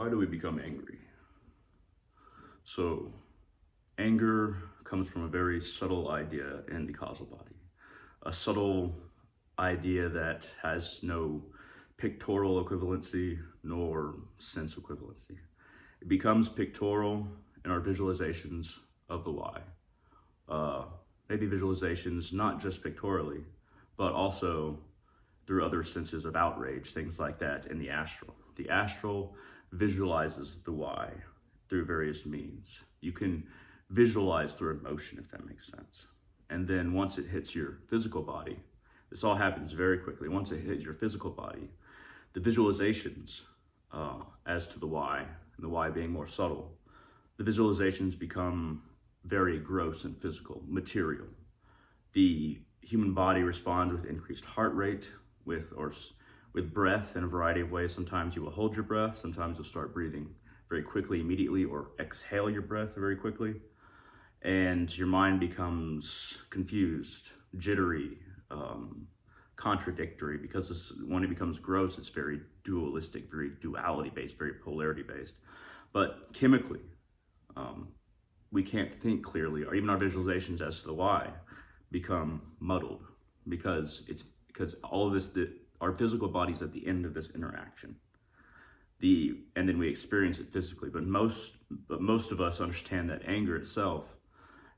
Why do we become angry? So, anger comes from a very subtle idea in the causal body, a subtle idea that has no pictorial equivalency nor sense equivalency. It becomes pictorial in our visualizations of the why. Uh, Maybe visualizations not just pictorially, but also through other senses of outrage, things like that in the astral. The astral visualizes the why through various means. You can visualize through emotion, if that makes sense. And then once it hits your physical body, this all happens very quickly. Once it hits your physical body, the visualizations as to the why, and the why being more subtle, the visualizations become very gross and physical, material. The human body responds with increased heart rate, with breath in a variety of ways. Sometimes you will hold your breath, sometimes you'll start breathing very quickly, immediately, or exhale your breath very quickly. And your mind becomes confused, jittery, contradictory, because when it becomes gross, it's very dualistic, very duality-based, very polarity-based. But chemically, we can't think clearly, or even our visualizations as to the why become muddled, because all of this, our physical body's at the end of this interaction. And then we experience it physically. But most of us understand that anger itself,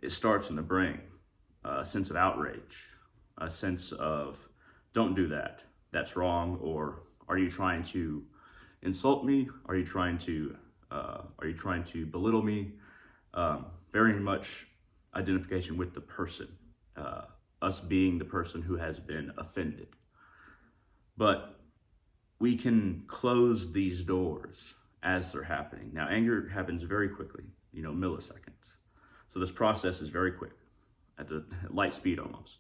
it starts in the brain. A sense of outrage, a sense of don't do that, that's wrong, or are you trying to insult me? Are you trying to belittle me? Very much identification with the person, us being the person who has been offended. But we can close these doors as they're happening. Now, anger happens very quickly, milliseconds. So this process is very quick, at the light speed almost.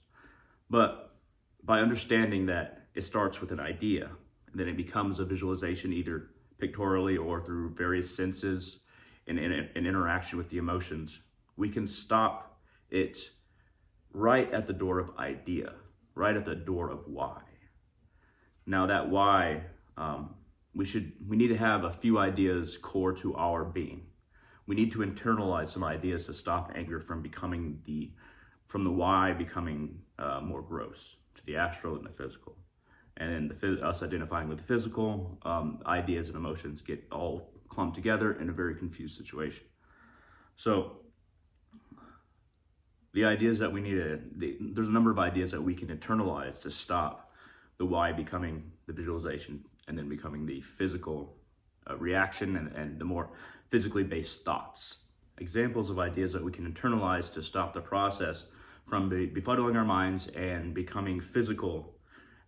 But by understanding that it starts with an idea, and then it becomes a visualization either pictorially or through various senses and interaction with the emotions, we can stop it right at the door of idea, right at the door of why. Now that why, we need to have a few ideas core to our being. We need to internalize some ideas to stop anger from the why becoming more gross to the astral and the physical. And us identifying with the physical, ideas and emotions get all clumped together in a very confused situation. So the ideas that there's a number of ideas that we can internalize to stop the why becoming the visualization and then becoming the physical reaction and the more physically based thoughts. Examples of ideas that we can internalize to stop the process from befuddling our minds and becoming physical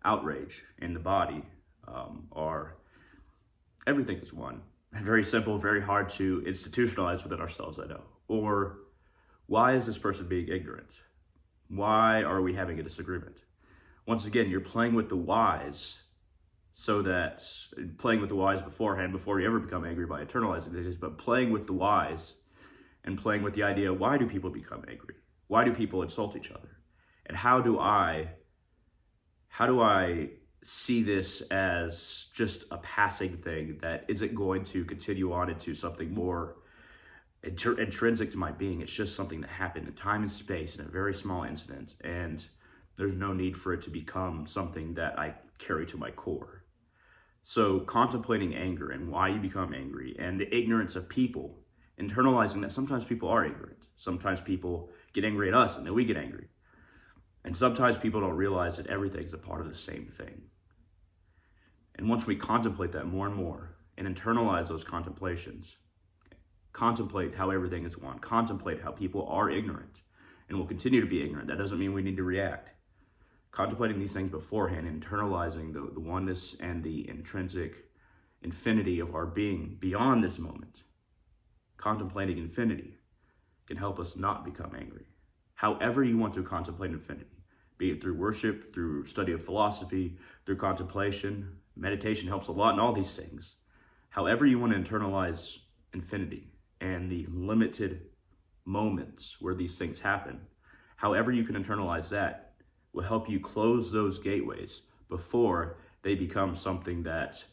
outrage in the body are everything is one. Very simple, very hard to institutionalize within ourselves, I know. Or why is this person being ignorant? Why are we having a disagreement? Once again, you're playing with the whys, playing with the whys beforehand, before you ever become angry by internalizing these, but playing with the whys and playing with the idea, why do people become angry? Why do people insult each other? And how do I see this as just a passing thing that isn't going to continue on into something more intrinsic to my being? It's just something that happened in time and space in a very small incident, and there's no need for it to become something that I carry to my core. So contemplating anger and why you become angry and the ignorance of people, internalizing that sometimes people are ignorant. Sometimes people get angry at us and then we get angry. And sometimes people don't realize that everything's a part of the same thing. And once we contemplate that more and more and internalize those contemplations, contemplate how everything is one, contemplate how people are ignorant and will continue to be ignorant. That doesn't mean we need to react. Contemplating these things beforehand, internalizing the oneness and the intrinsic infinity of our being beyond this moment, contemplating infinity can help us not become angry. However you want to contemplate infinity, be it through worship, through study of philosophy, through contemplation, meditation helps a lot in all these things. However you want to internalize infinity and the limited moments where these things happen, however you can internalize that will help you close those gateways before they become something that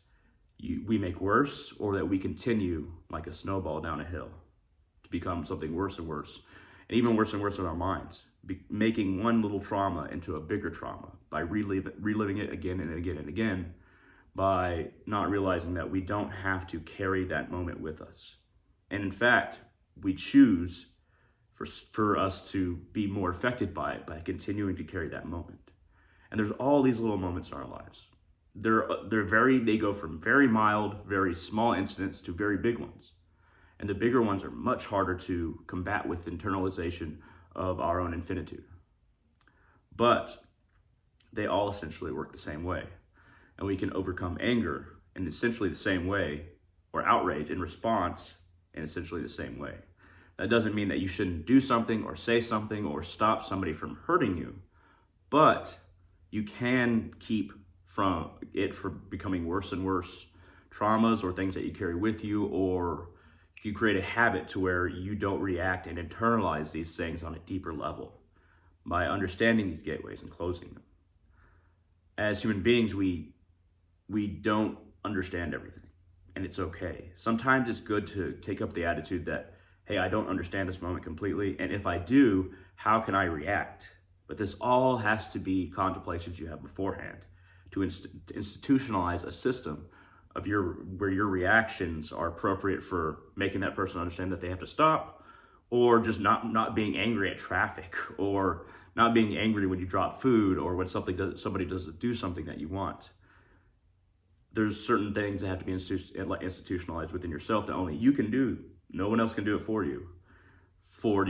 we make worse, or that we continue like a snowball down a hill to become something worse and worse, and even worse and worse in our minds, making one little trauma into a bigger trauma by reliving it again and again and again, by not realizing that we don't have to carry that moment with us. And in fact, we choose for us to be more affected by it by continuing to carry that moment. And there's all these little moments in our lives. They go from very mild, very small incidents to very big ones. And the bigger ones are much harder to combat with internalization of our own infinitude. But they all essentially work the same way. And we can overcome anger in essentially the same way, or outrage in response in essentially the same way. That doesn't mean that you shouldn't do something or say something or stop somebody from hurting you, but you can keep from becoming worse and worse traumas or things that you carry with you, or you create a habit to where you don't react and internalize these things on a deeper level by understanding these gateways and closing them. As human beings, we don't understand everything, and it's okay. Sometimes it's good to take up the attitude that, hey, I don't understand this moment completely, and if I do, how can I react? But this all has to be contemplations you have beforehand to institutionalize a system of where your reactions are appropriate for making that person understand that they have to stop, or just not being angry at traffic, or not being angry when you drop food, or when somebody doesn't do something that you want. There's certain things that have to be institutionalized within yourself that only you can do. No one else can do it for you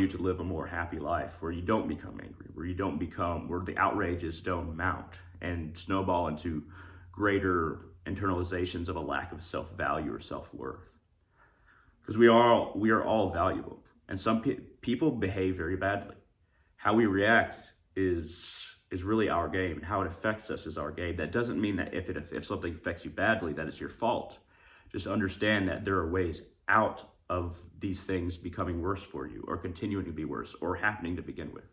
to live a more happy life, where you don't become angry, where the outrages don't mount and snowball into greater internalizations of a lack of self-value or self-worth. Because we are all valuable, and some people behave very badly. How we react is really our game, and how it affects us is our game. That doesn't mean that if something affects you badly, that it's your fault. Just understand that there are ways out of these things becoming worse for you, or continuing to be worse, or happening to begin with.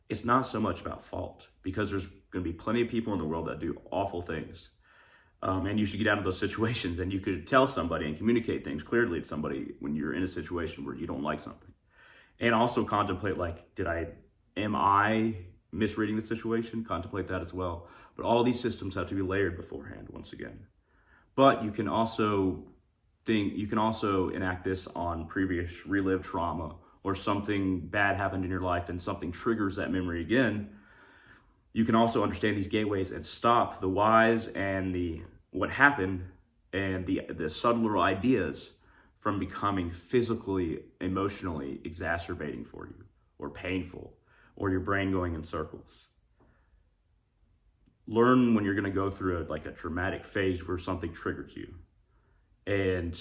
It's not so much about fault, because there's going to be plenty of people in the world that do awful things. And you should get out of those situations, and you could tell somebody and communicate things clearly to somebody when you're in a situation where you don't like something. And also contemplate, like, am I misreading the situation? Contemplate that as well. But all these systems have to be layered beforehand, once again. But you can also enact this on previous relived trauma, or something bad happened in your life and something triggers that memory again. You can also understand these gateways and stop the whys and what happened and the subtler ideas from becoming physically, emotionally exacerbating for you, or painful, or your brain going in circles. Learn when you're going to go through a traumatic phase where something triggers you, and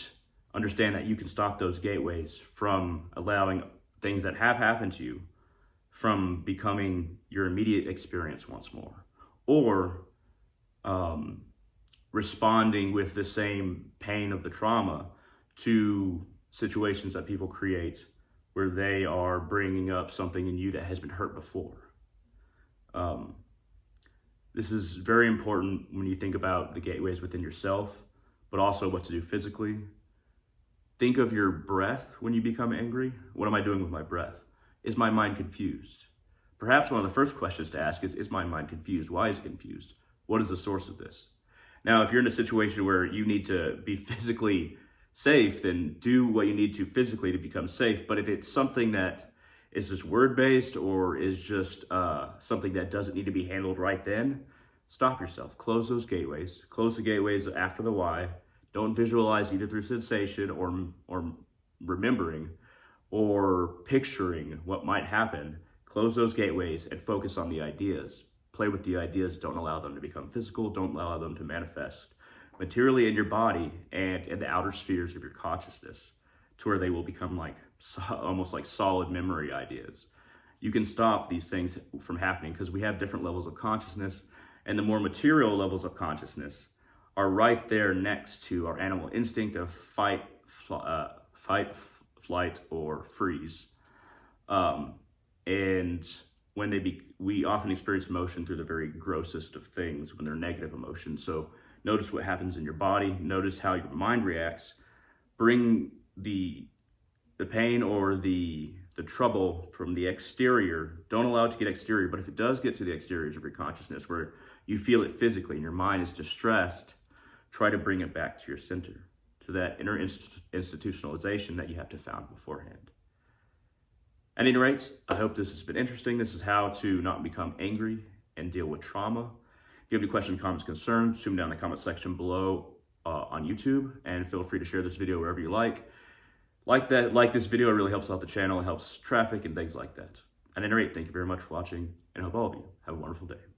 understand that you can stop those gateways from allowing things that have happened to you from becoming your immediate experience once more, or responding with the same pain of the trauma to situations that people create where they are bringing up something in you that has been hurt before. This is very important when you think about the gateways within yourself, but also what to do physically. Think of your breath when you become angry. What am I doing with my breath? Is my mind confused? Perhaps one of the first questions to ask is my mind confused? Why is it confused? What is the source of this? Now, if you're in a situation where you need to be physically safe, then do what you need to physically to become safe. But if it's something that is just word-based, or is just something that doesn't need to be handled right then, stop yourself. Close those gateways. Close the gateways after the why. Don't visualize either through sensation or remembering or picturing what might happen. Close those gateways and focus on the ideas. Play with the ideas. Don't allow them to become physical. Don't allow them to manifest materially in your body and in the outer spheres of your consciousness, to where they will become almost like solid memory ideas. You can stop these things from happening because we have different levels of consciousness, and the more material levels of consciousness are right there next to our animal instinct of fight, flight, or freeze. And when we often experience emotion through the very grossest of things when they're negative emotions. So Notice what happens in your body. Notice how your mind reacts. Bring the pain or the trouble from the exterior. Don't allow it to get exterior, but if it does get to the exteriors of your consciousness where you feel it physically and your mind is distressed, try to bring it back to your center, to that inner institutionalization that you have to found beforehand. At any rate, I hope this has been interesting. This is how to not become angry and deal with trauma. If you have any questions, comments, concerns, shoot them down in the comment section below on YouTube, and feel free to share this video wherever you like. Like this video, it really helps out the channel, it helps traffic and things like that. At any rate, thank you very much for watching, and I hope all of you have a wonderful day.